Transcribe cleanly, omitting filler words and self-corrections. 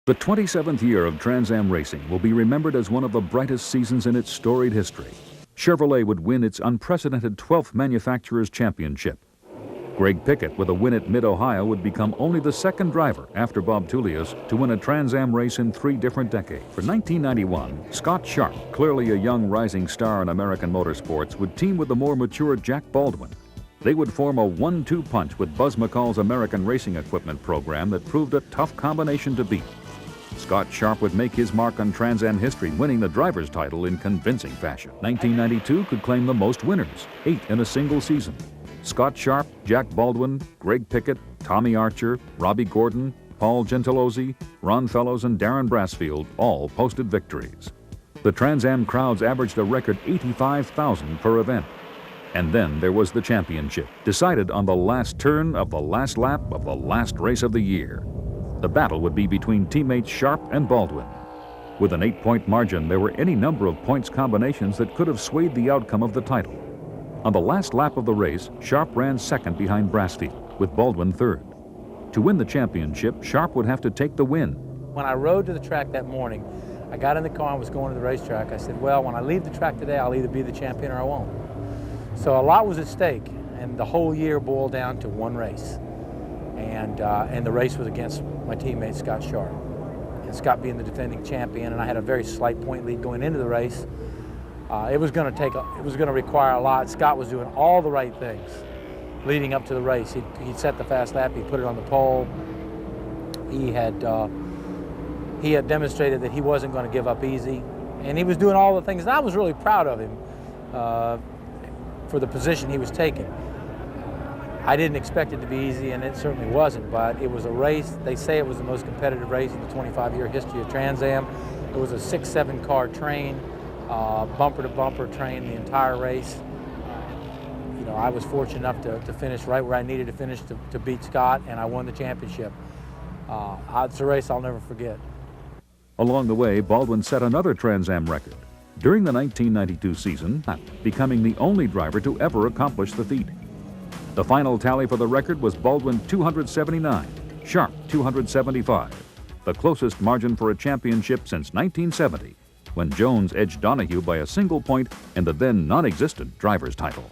The 27th year of Trans Am racing will be remembered as one of the brightest seasons in its storied history. Chevrolet would win its unprecedented 12th Manufacturers' Championship. Greg Pickett, with a win at Mid-Ohio, would become only the second driver after Bob Tullius to win a Trans Am race in 3 different decades. For 1991, Scott Sharp, clearly a young rising star in American motorsports, would team with the more mature Jack Baldwin. They would form a 1-2 punch with Buzz McCall's American Racing Equipment program that proved a tough combination to beat. Scott Sharp would make his mark on Trans Am history, winning the driver's title in convincing fashion. 1992 could claim the most winners, 8 in a single season. Scott Sharp, Jack Baldwin, Greg Pickett, Tommy Archer, Robbie Gordon, Paul Gentilozzi, Ron Fellows, and Darren Brassfield all posted victories. The Trans Am crowds averaged a record 85,000 per event. And then there was the championship, decided on the last turn of the last lap of the last race of the year. The battle would be between teammates Sharp and Baldwin. With an 8-point margin, there were any number of points combinations that could have swayed the outcome of the title. On the last lap of the race, Sharp ran second behind Brassfield, with Baldwin third. To win the championship, Sharp would have to take the win. When I rode to the track that morning, I got in the car and was going to the racetrack. I said, well, when I leave the track today, I'll either be the champion or I won't. So a lot was at stake, and the whole year boiled down to one race. And the race was against my teammate Scott Sharp. And Scott being the defending champion, and I had a very slight point lead going into the race. It was going to require a lot. Scott was doing all the right things leading up to the race. He'd set the fast lap. He put it on the pole. He had demonstrated that he wasn't going to give up easy, and he was doing all the things. And I was really proud of him for the position he was taking. I didn't expect it to be easy, and it certainly wasn't, but it was a race. They say it was the most competitive race in the 25-year history of Trans Am. It was a 6-7 car train, bumper-to-bumper train the entire race. You know, I was fortunate enough to finish right where I needed to finish to beat Scott, and I won the championship. It's a race I'll never forget. Along the way, Baldwin set another Trans Am record during the 1992 season, becoming the only driver to ever accomplish the feat. The final tally for the record was Baldwin 279, Sharp 275, the closest margin for a championship since 1970, when Jones edged Donahue by a single point in the then non-existent driver's title.